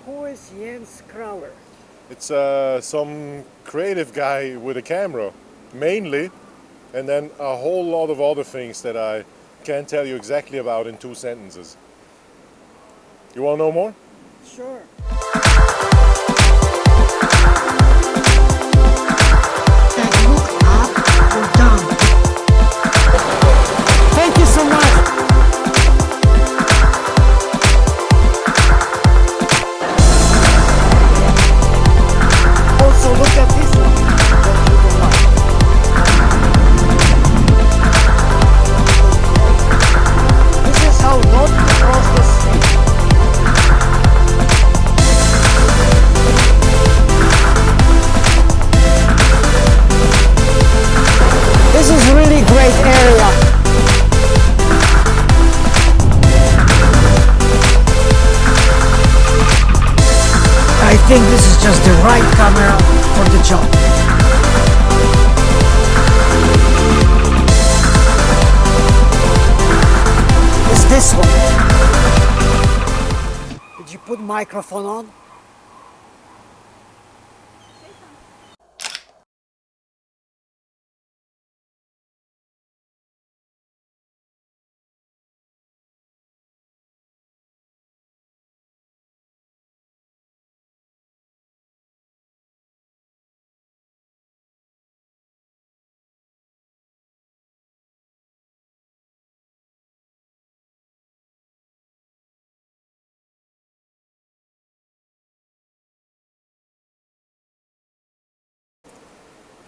Who is Jens Krauer? It's some creative guy with a camera, mainly, and then a whole lot of other things that I can't tell you exactly about in 2 sentences. You want to know more? Sure. Look up or down. Thank you so much. Also look at this one. This is how not to cross the street. This is really great area. I think this is just the right camera for the job. It's this one. Did you put microphone on?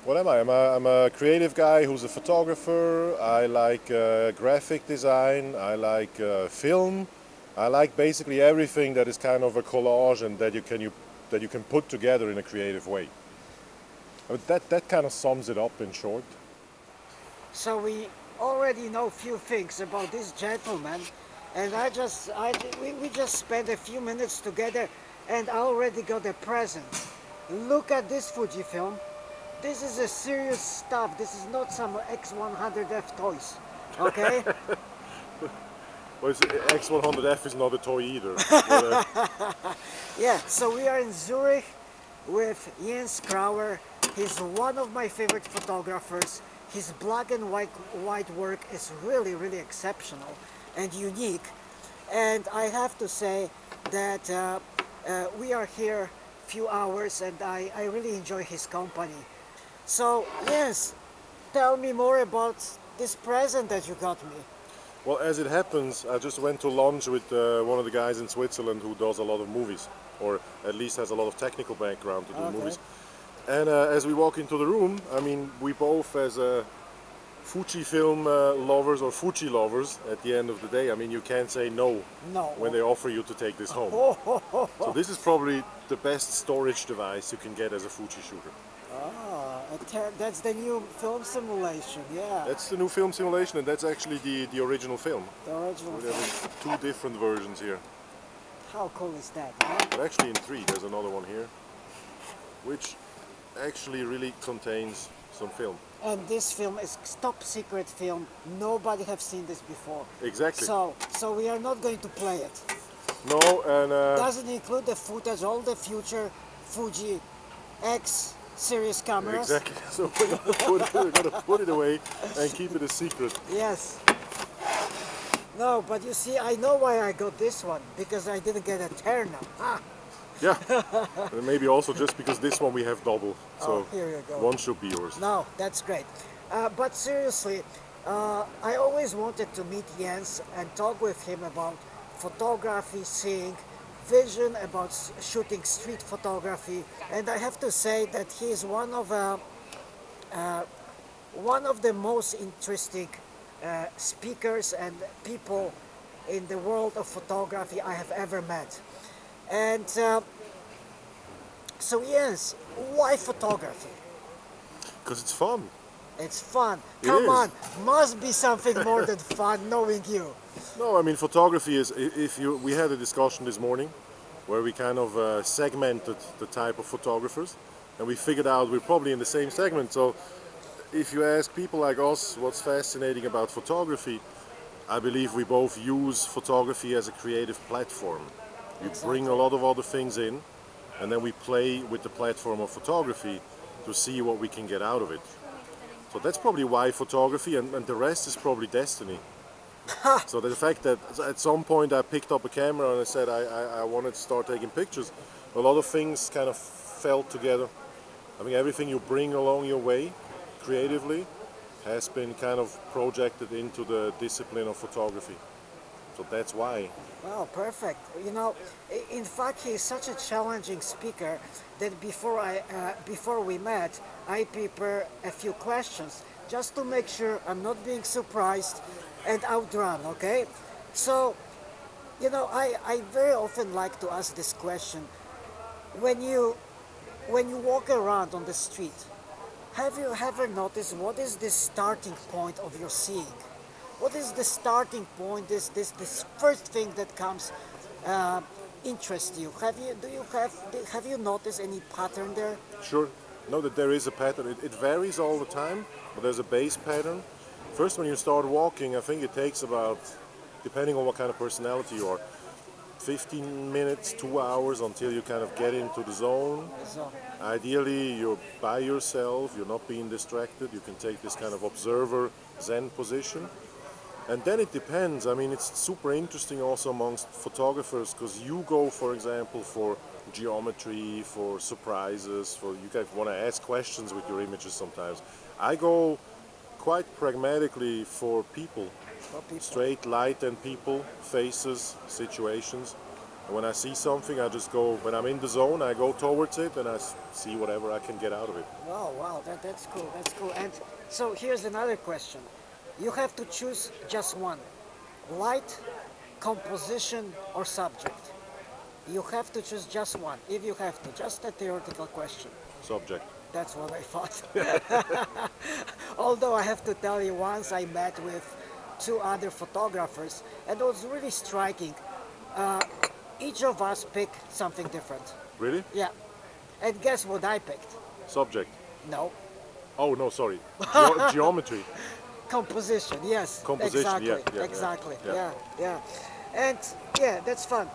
What am I? I'm a creative guy who's a photographer. I like graphic design. I like film. I like basically everything that is kind of a collage and that you can put together in a creative way. But that kind of sums it up in short. So we already know a few things about this gentleman, and we just spent a few minutes together, and I already got a present. Look at this Fujifilm. This is a serious stuff. This is not some X100F toys, okay? Well, X100F is not a toy either. Yeah, so we are in Zurich with Jens Krauer. He's one of my favorite photographers. His black and white work is really, really exceptional and unique. And I have to say that we are here a few hours, and I really enjoy his company. So, Jens, tell me more about this present that you got me. Well, as it happens, I just went to lunch with one of the guys in Switzerland who does a lot of movies, or at least has a lot of technical background to do movies. And as we walk into the room, I mean, we both, as Fujifilm lovers or Fuji lovers, at the end of the day, I mean, you can't say no when they offer you to take this home. So this is probably the best storage device you can get as a Fuji shooter. Ah, that's the new film simulation, yeah. That's the new film simulation, and that's actually the original film. The original We have 2 different versions here. How cool is that, huh? But actually in 3, there's another one here, which actually really contains some film. And this film is top secret film. Nobody have seen this before. Exactly. So we are not going to play it. No, and Doesn't include the footage, all the future Fuji X series cameras. exactly. So we're gonna put it away and keep it a secret. Yes. No, but you see, I know why I got this one, because I didn't get a Terna. Ah. Yeah. And maybe also just because this one we have double, so here you go. one should be yours. No, that's great. But seriously, I always wanted to meet Jens and talk with him about photography, seeing vision, about shooting street photography, and I have to say that he is one of the most interesting speakers and people in the world of photography I have ever met. And so Jens, why photography? Because it's fun. It's fun. It Come is. on, must be something more than fun knowing you. No, I mean photography is. We had a discussion this morning, where we kind of segmented the type of photographers, and we figured out we're probably in the same segment. So, if you ask people like us what's fascinating about photography, I believe we both use photography as a creative platform. You bring a lot of other things in, and then we play with the platform of photography to see what we can get out of it. So that's probably why photography, and the rest is probably destiny. So the fact that at some point I picked up a camera and I said I wanted to start taking pictures, a lot of things kind of fell together. I mean, everything you bring along your way creatively has been kind of projected into the discipline of photography. So that's why. Wow, perfect. You know, in fact, he's such a challenging speaker that before we met, I prepared a few questions just to make sure I'm not being surprised and outrun. Okay, so you know, I very often like to ask this question: when you walk around on the street, have you ever noticed what is the starting point of your seeing? What is the starting point? This first thing that comes interest you? Have you noticed any pattern there? Sure. Know that there is a pattern. It varies all the time, but there's a base pattern. First, when you start walking, I think it takes about, depending on what kind of personality you are, 15 minutes, 2 hours until you kind of get into the zone. So, Ideally, you're by yourself, you're not being distracted, you can take this kind of observer Zen position. And then it depends. I mean, it's super interesting also amongst photographers because you go, for example, for geometry, for surprises, for you guys want to ask questions with your images sometimes. I go quite pragmatically for people, straight light and people, faces, situations. And when I see something, I just go, when I'm in the zone, I go towards it and I see whatever I can get out of it. wow, that's cool. That's cool. And so here's another question. You have to choose just one: light, composition, or subject. You have to choose just one. If you have to, just a theoretical question. Subject. That's what I thought. Although I have to tell you, once I met with two other photographers, and it was really striking. Each of us picked something different. Really? Yeah. And guess what I picked? Subject. No. Oh, no, sorry. Geometry. Composition, yes. Composition, exactly. yeah, Exactly. yeah. Yeah. And yeah, that's fun.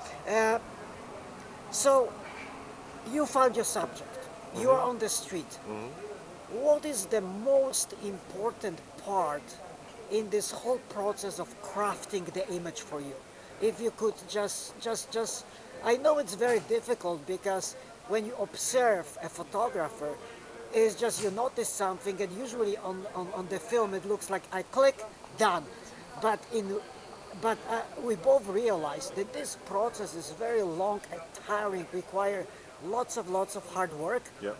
So you found your subject. You are on the street. What is the most important part in this whole process of crafting the image for you? If you could just, I know it's very difficult because when you observe a photographer, it's just you notice something, and usually on the film it looks like I click, done. But we both realize that this process is very long and tiring, require lots of hard work. Yeah.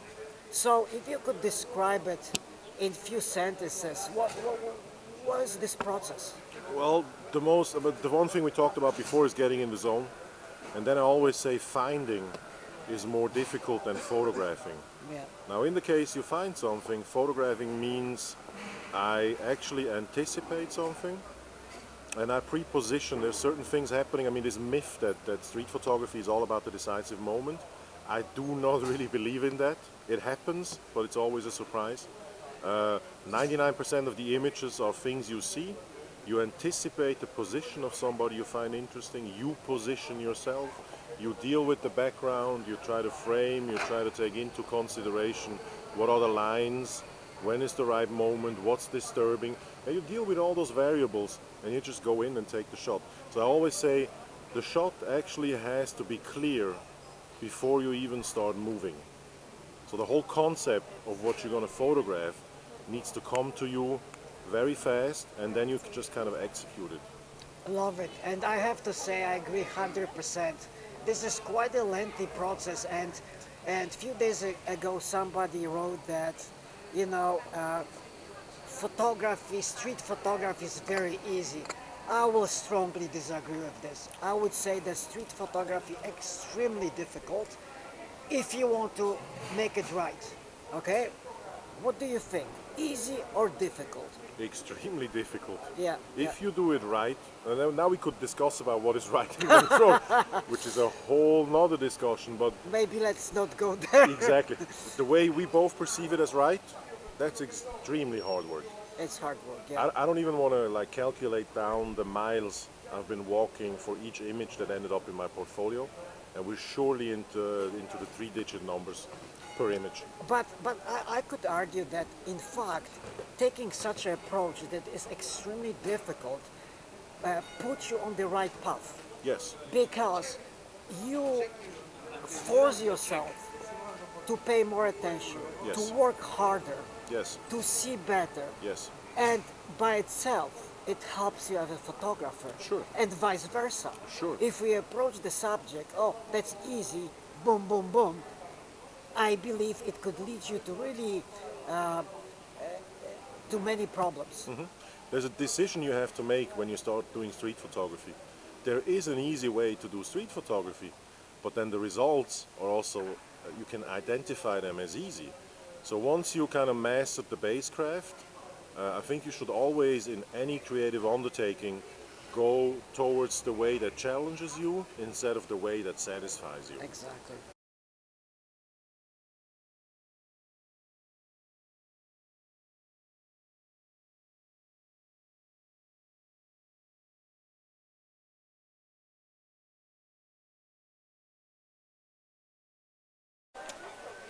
So if you could describe it in few sentences, what is this process? Well, the one thing we talked about before is getting in the zone. And then I always say finding is more difficult than photographing. Yeah. Now, in the case you find something, photographing means I actually anticipate something and I pre-position. There's certain things happening. I mean, this myth that street photography is all about the decisive moment. I do not really believe in that. It happens, but it's always a surprise. 99% of the images are things you see. You anticipate the position of somebody you find interesting. You position yourself. You deal with the background. You try to frame. You try to take into consideration what are the lines, when is the right moment, what's disturbing. And you deal with all those variables and you just go in and take the shot. So I always say the shot actually has to be clear before you even start moving. So the whole concept of what you're going to photograph needs to come to you very fast, and then you just kind of execute it. Love it, and I have to say I agree 100%. This is quite a lengthy process, and a few days ago somebody wrote that, you know, photography, street photography is very easy. I will strongly disagree with this. I would say that street photography extremely difficult if you want to make it right. Okay? What do you think? Easy or difficult? Extremely difficult. Yeah. If you do it right, and now we could discuss about what is right and what is wrong, which is a whole nother discussion, but maybe let's not go there. exactly. The way we both perceive it as right, that's extremely hard work. It's hard work, yeah. I don't even want to like calculate down the miles I've been walking for each image that ended up in my portfolio. and we're surely into the three-digit numbers per image. But I could argue that in fact, taking such an approach that is extremely difficult puts you on the right path Yes, because you force yourself to pay more attention, Yes. to work harder, yes, to see better, yes, and by itself it helps you as a photographer. Sure. And vice versa. Sure. If we approach the subject, oh, that's easy, boom, boom, boom, I believe it could lead you to really to many problems. There's a decision you have to make when you start doing street photography. There is an easy way to do street photography, but then the results are also, you can identify them as easy. So once you kind of mastered the base craft, I think you should always, in any creative undertaking, go towards the way that challenges you instead of the way that satisfies you. Exactly.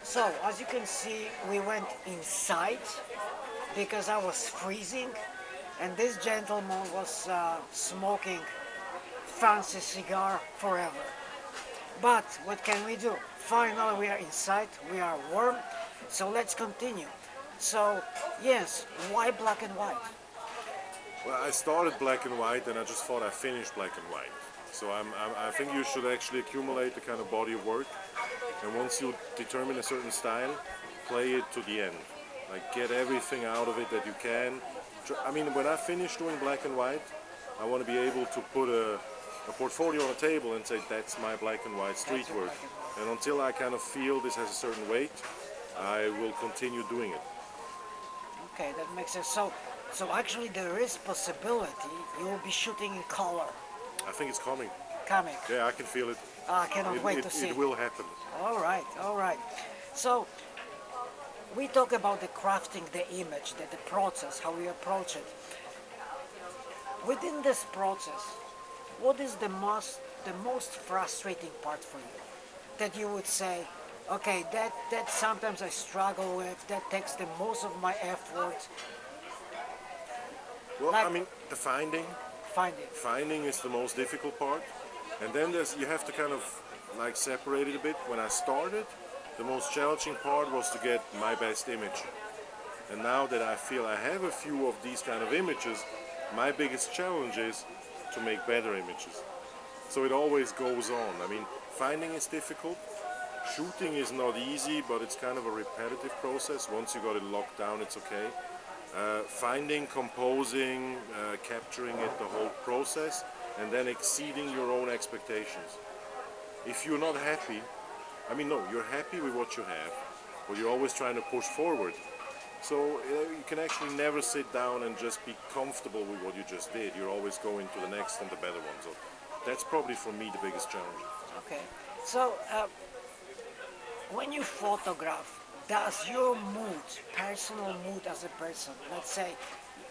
So, as you can see, we went inside because I was freezing, and this gentleman was smoking fancy cigar forever. But what can we do? Finally, we are inside, we are warm, so let's continue. So, yes, why black and white? Well, I started black and white, and I just thought I finished black and white. So I think you should actually accumulate the kind of body of work, and once you determine a certain style, play it to the end. Like, get everything out of it that you can. I mean, when I finish doing black and white, I want to be able to put a portfolio on a table and say, that's my black and white street work. And until I kind of feel this has a certain weight, I will continue doing it. Okay, that makes sense. So actually there is possibility you will be shooting in color. I think it's coming. Coming. Yeah, I can feel it. I cannot wait to see. It will happen. All right, all right. So we talk about the crafting the image, the process, how we approach it. Within this process, what is the most frustrating part for you? That you would say, okay, that sometimes I struggle with, that takes the most of my effort. Well, Like- I mean, the finding. Finding is the most difficult part, and then you have to kind of like separate it a bit. When I started, the most challenging part was to get my best image, and now that I feel I have a few of these kind of images, my biggest challenge is to make better images. So it always goes on. I mean, finding is difficult, shooting is not easy, but it's kind of a repetitive process. Once you got it locked down, it's okay. Finding, composing, capturing it, the whole process, and then exceeding your own expectations. If you're not happy, I mean, no, you're happy with what you have, but you're always trying to push forward. So you can actually never sit down and just be comfortable with what you just did. You're always going to the next and the better one. So that's probably for me the biggest challenge. Okay. So when you photograph, does your mood, personal mood as a person, let's say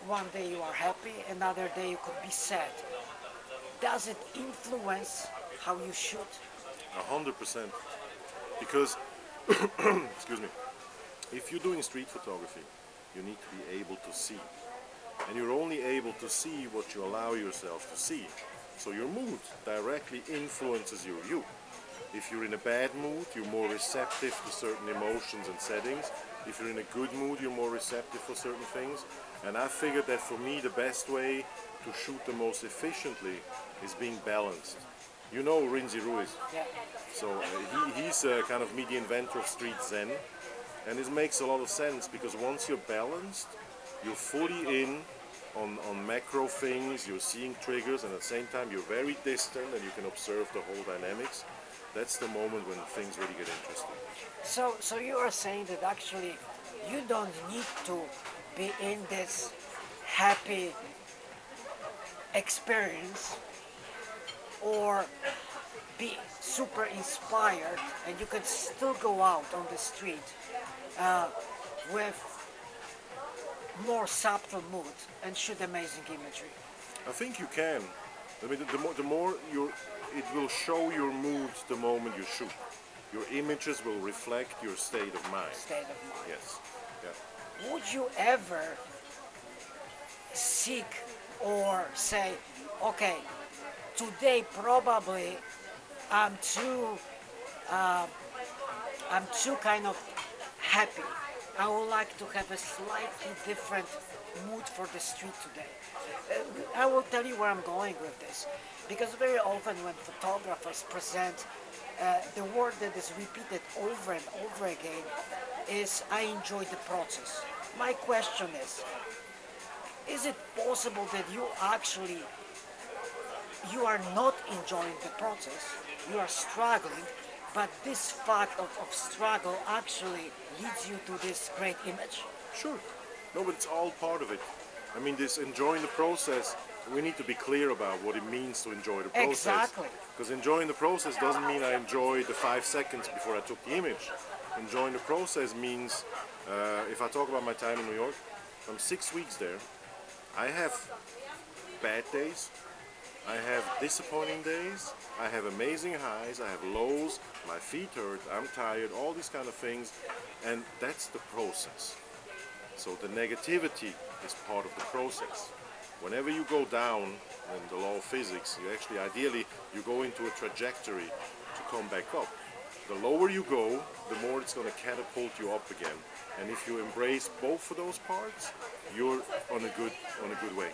one day you are happy, another day you could be sad, does it influence how you shoot? 100%. Because, excuse me, if you're doing street photography, you need to be able to see. And you're only able to see what you allow yourself to see. So your mood directly influences your view. If you're in a bad mood, you're more receptive to certain emotions and settings. If you're in a good mood, you're more receptive for certain things. And I figured that for me, the best way to shoot the most efficiently is being balanced. You know Rinzi Ruiz. Yeah. So he's kind of me, the inventor of street zen. And this makes a lot of sense because once you're balanced, you're fully in on macro things, you're seeing triggers, and at the same time you're very distant and you can observe the whole dynamics. That's the moment when things really get interesting. So you are saying that actually you don't need to be in this happy experience or be super inspired, and you can still go out on the street with more subtle mood and shoot amazing imagery. I think you can. I mean, the more you're it will show your mood the moment you shoot. Your images will reflect your state of mind. State of mind. Yes. Yeah. Would you ever seek or say, okay, today probably I'm too kind of happy. I would like to have a slightly different mood for the street today. I will tell you where I'm going with this, because very often when photographers present the word that is repeated over and over again is I enjoy the process. My question is it possible that you are not enjoying the process, you are struggling, but this fact of struggle actually leads you to this great image? Sure. No, but it's all part of it. I mean, this enjoying the process, we need to be clear about what it means to enjoy the process. Exactly. Because enjoying the process doesn't mean I enjoy the 5 seconds before I took the image. Enjoying the process means, if I talk about my time in New York, I'm 6 weeks there. I have bad days, I have disappointing days, I have amazing highs, I have lows, my feet hurt, I'm tired, all these kind of things, and that's the process. So the negativity is part of the process. Whenever you go down in the law of physics, you actually ideally you go into a trajectory to come back up. The lower you go, the more it's going to catapult you up again. And if you embrace both of those parts, you're on a good way.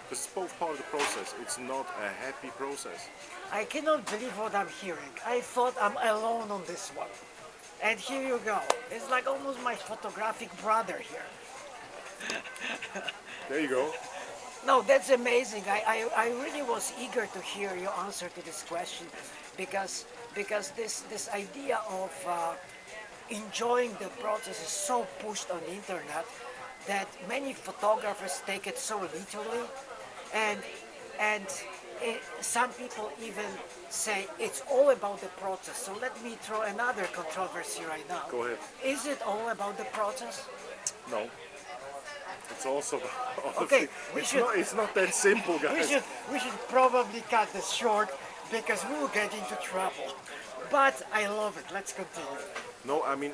Because it's both part of the process. It's not a happy process. I cannot believe what I'm hearing. I thought I'm alone on this one. And here you go. It's like almost my photographic brother here. There you go. No, that's amazing. I really was eager to hear your answer to this question because this idea of enjoying the process is so pushed on the internet that many photographers take it so literally, and some people even say it's all about the process. So let me throw another controversy right now. Go ahead. Is it all about the process? No. It's also Okay, it's not that simple, guys. We should probably cut this short because we will get into trouble. But I love it. Let's continue. No, I mean,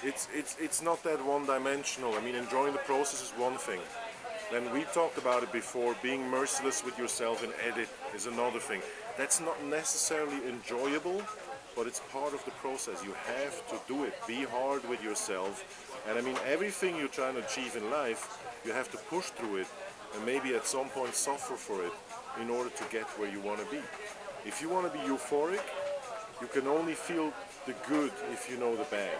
it's not that one-dimensional. I mean, enjoying the process is one thing. Then we talked about it before. Being merciless with yourself in edit is another thing. That's not necessarily enjoyable, but it's part of the process. You have to do it. Be hard with yourself. And I mean, everything you're trying to achieve in life, you have to push through it and maybe at some point suffer for it in order to get where you want to be. If you want to be euphoric, you can only feel the good if you know the bad.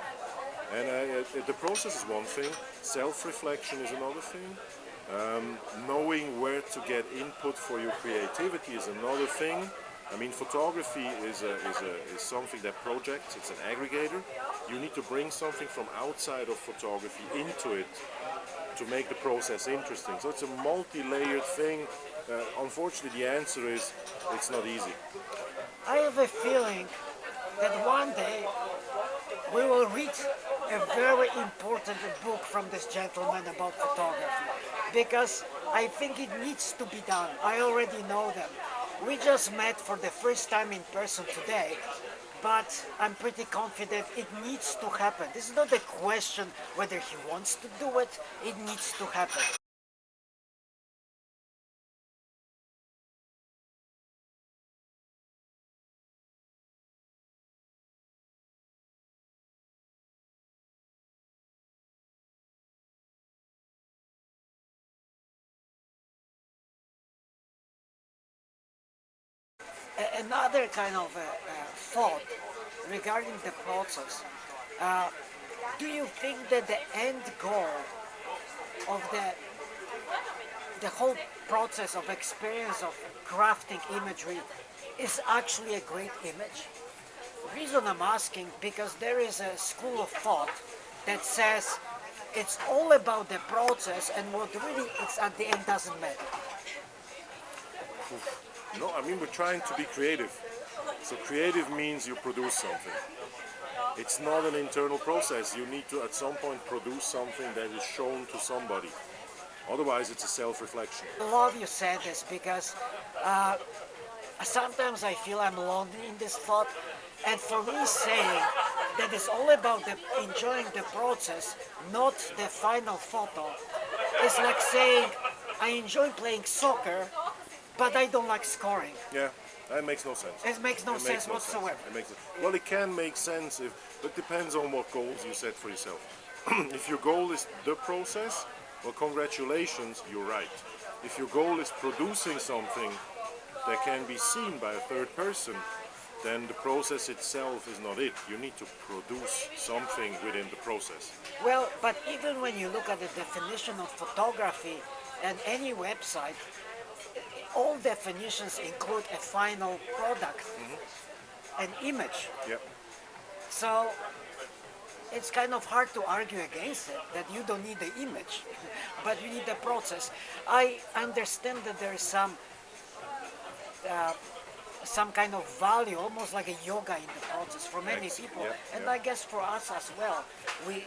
And the process is one thing, self-reflection is another thing. Knowing where to get input for your creativity is another thing. I mean, photography is something that projects, it's an aggregator. You need to bring something from outside of photography into it to make the process interesting. So it's a multi-layered thing. Unfortunately, the answer is it's not easy. I have a feeling that one day we will read a very important book from this gentleman about photography, because I think it needs to be done. I already know them. We just met for the first time in person today, but I'm pretty confident it needs to happen. This is not a question whether he wants to do it, it needs to happen. Another kind of thought regarding the process. Do you think that the end goal of the whole process of experience of crafting imagery is actually a great image? The reason I'm asking, because there is a school of thought that says it's all about the process and what really it's at the end doesn't matter. No, I mean, we're trying to be creative. So creative means you produce something. It's not an internal process. You need to, at some point, produce something that is shown to somebody. Otherwise, it's a self-reflection. I love you said this because Sometimes I feel I'm alone in this thought, and for me saying that it's all about enjoying the process, not the final photo, is like saying I enjoy playing soccer, but I don't like scoring. Yeah, that makes no sense. It makes no It sense makes no whatsoever. sense. It makes it, well, it can make sense if, but it depends on what goals you set for yourself. If your goal is the process, well, congratulations, you're right. If your goal is producing something that can be seen by a third person, then the process itself is not it. You need to produce something within the process. Well, but even when you look at the definition of photography and any website, all definitions include a final product, an image. Yep. So it's kind of hard to argue against it that you don't need the image, but you need the process. I understand that there is some kind of value, almost like a yoga in the process for many Thanks. people, Yeah, and yeah. I guess for us as well. We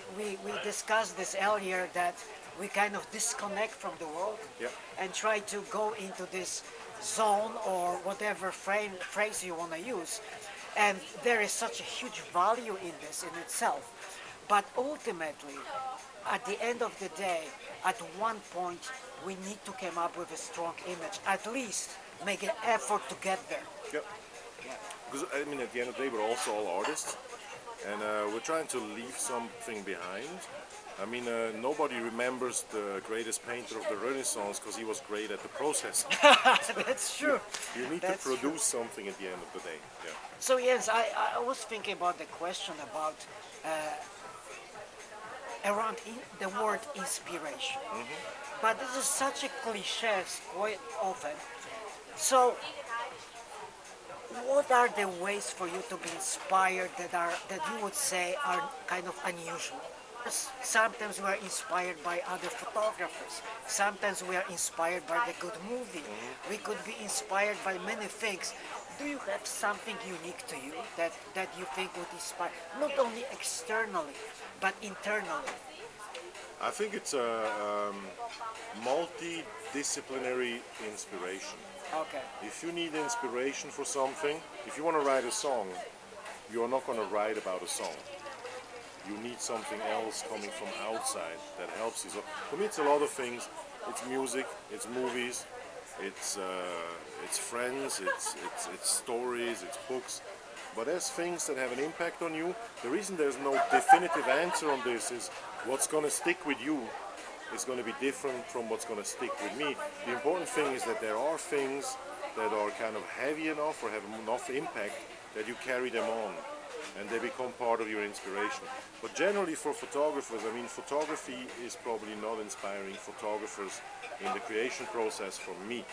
discussed this earlier that we kind of disconnect from the world Yeah. and try to go into this zone or whatever phrase you want to use. And there is such a huge value in this in itself. But ultimately, at the end of the day, at one point, we need to come up with a strong image, at least make an effort to get there. Yep. Because I mean, at the end of the day, we're also all artists, and we're trying to leave something behind. I mean, nobody remembers the greatest painter of the Renaissance because he was great at the process. That's true. You need That's to produce something at the end of the day. Yeah. So Jens, I was thinking about the question about around the word inspiration. But this is such a cliche quite often. So what are the ways for you to be inspired that you would say are kind of unusual? Sometimes we are inspired by other photographers. Sometimes we are inspired by the good movie. We could be inspired by many things. Do you have something unique to you that you think would inspire, not only externally, but internally? I think it's a multidisciplinary inspiration. Okay. If you need inspiration for something, if you want to write a song, you're not going to write about a song. You need something else coming from outside that helps you. So for me, it's a lot of things. It's music, it's movies, it's friends, it's stories, it's books. But as things that have an impact on you, the reason there's no definitive answer on this is what's going to stick with you is going to be different from what's going to stick with me. The important thing is that there are things that are kind of heavy enough or have enough impact that you carry them on and they become part of your inspiration. But generally for photographers, I mean, photography is probably not inspiring photographers in the creation process for me.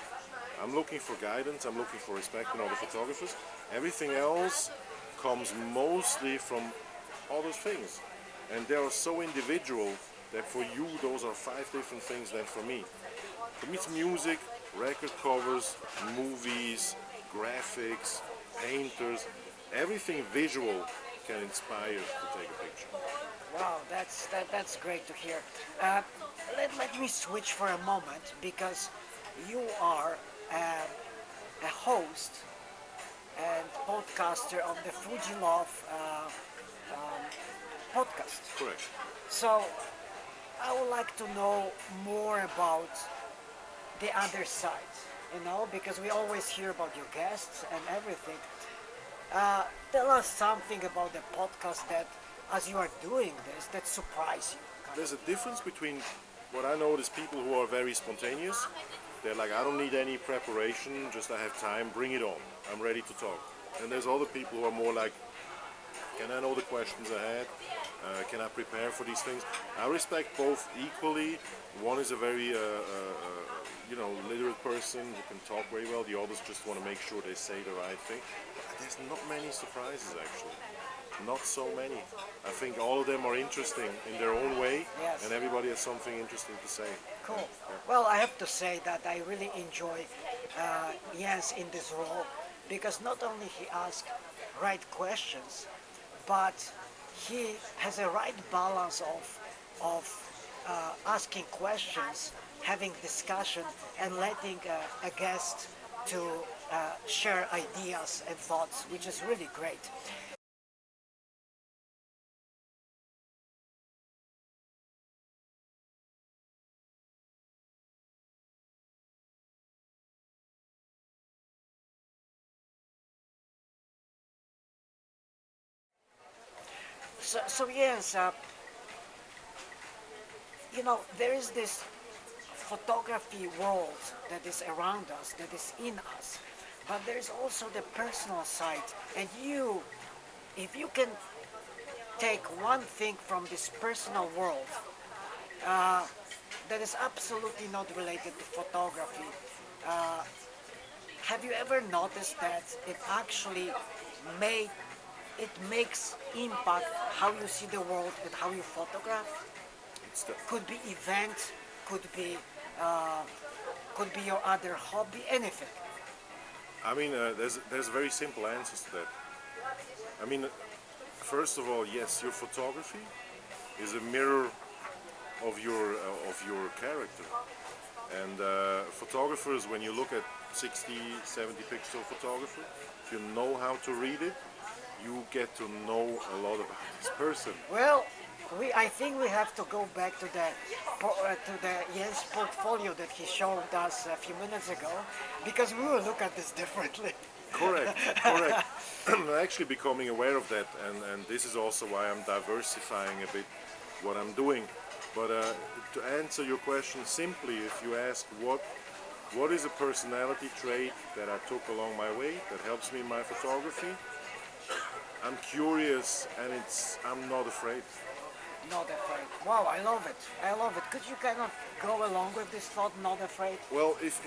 I'm looking for guidance, I'm looking for respect in other photographers. Everything else comes mostly from other things. And they are so individual that for you, those are 5 different things than for me. For me, it's music, record covers, movies, graphics, painters. Everything visual can inspire to take a picture. Wow, that's great to hear. Let me switch for a moment because you are a host and podcaster on the Fuji Love podcast. Correct. So I would like to know more about the other side, because we always hear about your guests and everything. Tell us something about the podcast that, as you are doing this, that surprised you. There's a difference between what I know is people who are very spontaneous. They're like, I don't need any preparation, just I have time, bring it on. I'm ready to talk. And there's other people who are more like, can I know the questions ahead? Can I prepare for these things? I respect both equally. One is a very, literate person who can talk very well. The others just want to make sure they say the right thing. But there's not many surprises actually. Not so many. I think all of them are interesting in their own way, Yes. and everybody has something interesting to say. Cool. Well, I have to say that I really enjoy Jens in this role because not only he asks right questions, but he has a right balance of asking questions, having discussion, and letting a guest to share ideas and thoughts, which is really great. So yes, there is this photography world that is around us, that is in us, but there is also the personal side. And if you can take one thing from this personal world that is absolutely not related to photography, have you ever noticed that made it makes impact how you see the world and how you photograph? It's the, Could be event, could be uh, could be your other hobby, anything. I mean, there's very simple answers to that. I mean, first of all, yes, your photography is a mirror of your character. And photographers, when you look at 60, 70 pixel photographer, if you know how to read it, you get to know a lot about this person. Well, I think we have to go back to the Jens portfolio that he showed us a few minutes ago, because we will look at this differently. Correct, correct. I'm actually becoming aware of that, and this is also why I'm diversifying a bit what I'm doing. But to answer your question simply, if you ask what is a personality trait that I took along my way that helps me in my photography, I'm curious and I'm not afraid. Not afraid. Wow, I love it. I love it. Could you kind of go along with this thought, not afraid? Well, if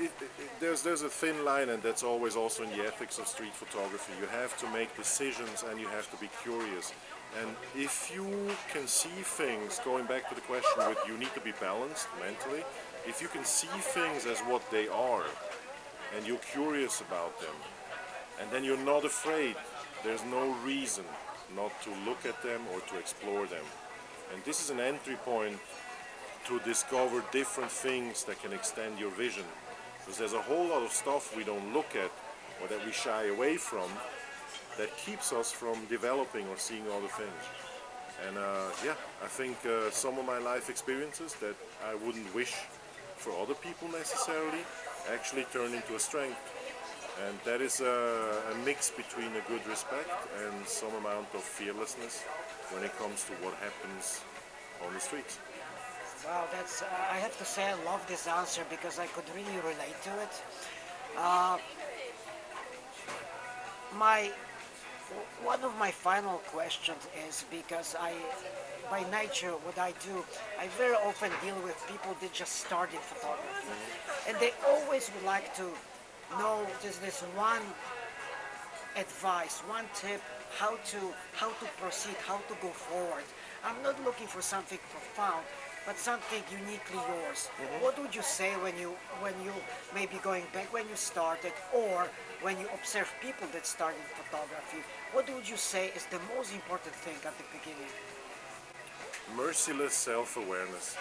there's a thin line, and that's always also in the ethics of street photography. You have to make decisions and you have to be curious. And if you can see things, going back to the question with you need to be balanced mentally, if you can see things as what they are and you're curious about them, and then you're not afraid, there's no reason not to look at them or to explore them. And this is an entry point to discover different things that can extend your vision. Because there's a whole lot of stuff we don't look at or that we shy away from that keeps us from developing or seeing other things. And yeah, I think some of my life experiences that I wouldn't wish for other people necessarily actually turn into a strength. And that is a mix between a good respect and some amount of fearlessness when it comes to what happens on the streets. Wow, I have to say I love this answer because I could really relate to it. Uh, my One of my final questions is because by nature, what I do, I very often deal with people that just start in photography, and they always would like to know just this one advice, one tip, how to proceed, how to go forward. I'm not looking for something profound, but something uniquely yours. What would you say when you maybe going back when you started, or when you observe people that started photography? What would you say is the most important thing at the beginning? Merciless self-awareness.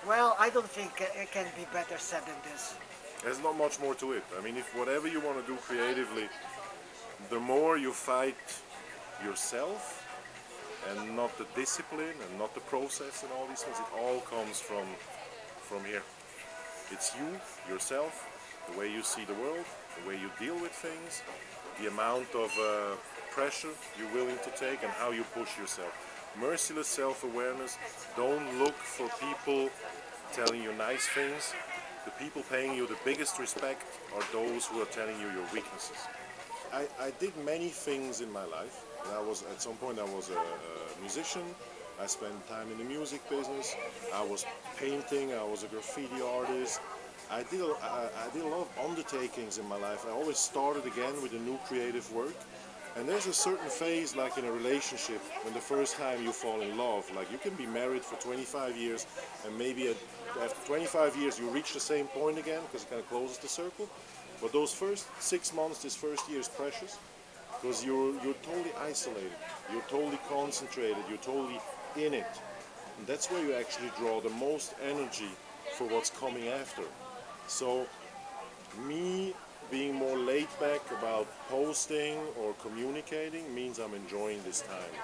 Well, I don't think it can be better said than this. There's not much more to it. I mean, if whatever you want to do creatively, the more you fight yourself and not the discipline and not the process and all these things, it all comes from here. It's you, yourself, the way you see the world, the way you deal with things, the amount of pressure you're willing to take and how you push yourself. Merciless self-awareness. Don't look for people telling you nice things. The people paying you the biggest respect are those who are telling you your weaknesses. I did many things in my life. At some point I was a musician. I spent time in the music business. I was painting. I was a graffiti artist. I did a lot of undertakings in my life. I always started again with a new creative work. And there's a certain phase, like in a relationship, when the first time you fall in love. Like you can be married for 25 years, and maybe after 25 years you reach the same point again because it kind of closes the circle. But those first 6 months, this first year is precious because you're totally isolated, you're totally concentrated, you're totally in it. And that's where you actually draw the most energy for what's coming after. So me being more laid back about posting or communicating means I'm enjoying this time.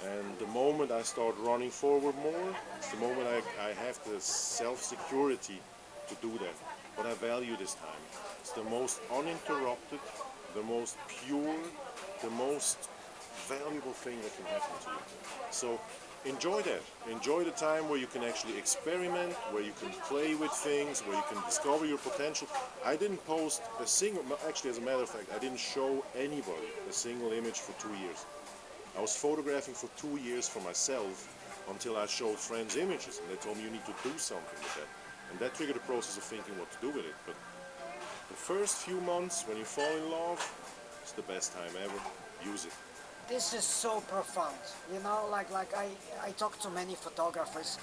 And the moment I start running forward more, it's the moment I have the self-security to do that. But I value this time. It's the most uninterrupted, the most pure, the most valuable thing that can happen to you. So enjoy that. Enjoy the time where you can actually experiment, where you can play with things, where you can discover your potential. I didn't post a single, actually as a matter of fact, I didn't show anybody a single image for 2 years. I was photographing for 2 years for myself until I showed friends images and they told me you need to do something with that. And that triggered the process of thinking what to do with it. But the first few months when you fall in love, it's the best time ever. Use it. This is so profound. You know, like I talk to many photographers,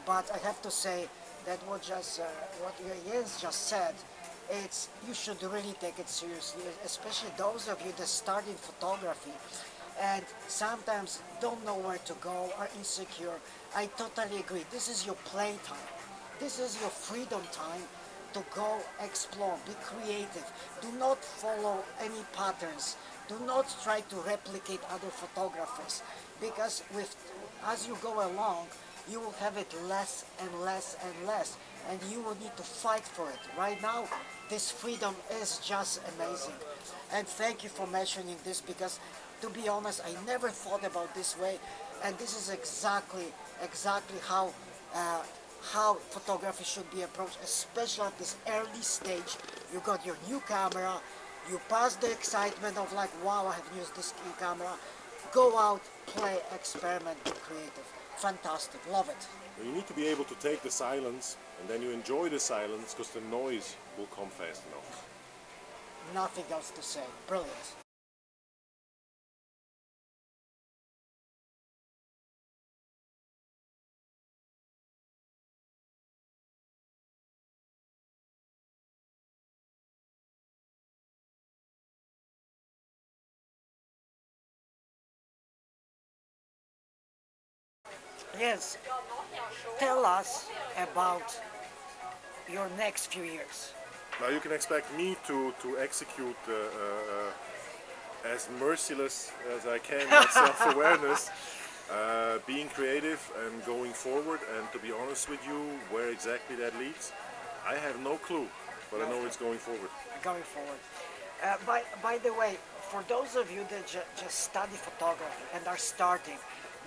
but I have to say that what Jens just said, it's you should really take it seriously, especially those of you that start in photography and sometimes don't know where to go, are insecure. I totally agree. This is your playtime. This is your freedom time to go explore, be creative. Do not follow any patterns. Do not try to replicate other photographers because as you go along, you will have it less and less and less, and you will need to fight for it. Right now, this freedom is just amazing. And thank you for mentioning this because, to be honest, I never thought about this way, and this is exactly how photography should be approached, especially at this early stage. You got your new camera, you pass the excitement of like, wow, I have used this camera. Go out, play, experiment, be creative. Fantastic, love it. You need to be able to take the silence and then you enjoy the silence because the noise will come fast enough. Nothing else to say. Brilliant. Yes, tell us about your next few years. Now you can expect me to execute as merciless as I can that self-awareness, being creative and going forward. And to be honest with you, where exactly that leads, I have no clue, but I know it's going forward. Going forward. By the way, for those of you that just study photography and are starting,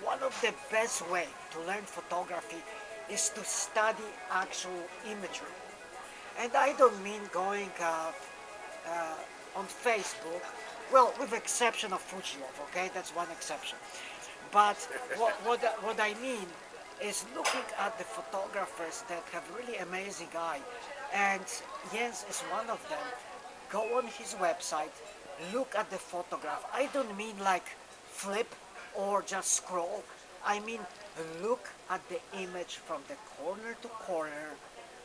one of the best way to learn photography is to study actual imagery. And I don't mean going on Facebook, well, with exception of Fujilov, okay? That's one exception. But what I mean is looking at the photographers that have really amazing eye, and Jens is one of them. Go on his website, look at the photograph. I don't mean like flip or just scroll. I mean look at the image from the corner to corner,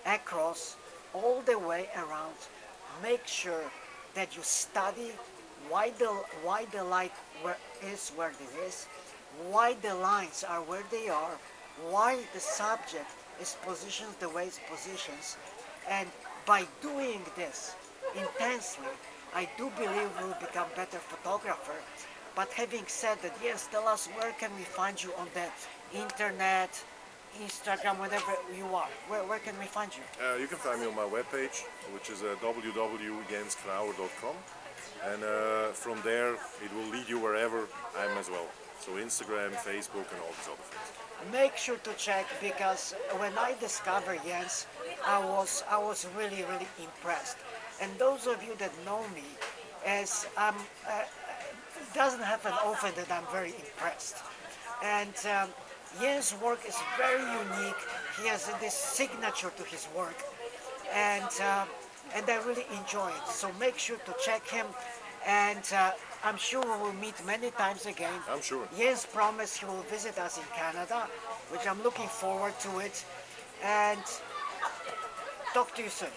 across, all the way around. Make sure that you study why the light is where it is, why the lines are where they are, why the subject is positioned the way it's positions, and by doing this intensely, I do believe we'll become better photographer. But having said that, yes, tell us where can we find you on the internet, Instagram, whatever you are. Where can we find you? You can find me on my webpage, which is www.jenskrauer.com, and from there it will lead you wherever I'm as well. So Instagram, Facebook, and all these other things. Make sure to check because when I discovered Jens, I was really impressed. And those of you that know me, as it doesn't happen often that I'm very impressed. And Jens' work is very unique. He has this signature to his work, and I really enjoy it. So make sure to check him, and I'm sure we will meet many times again. I'm sure. Jens promised he will visit us in Canada, which I'm looking forward to it, and talk to you soon.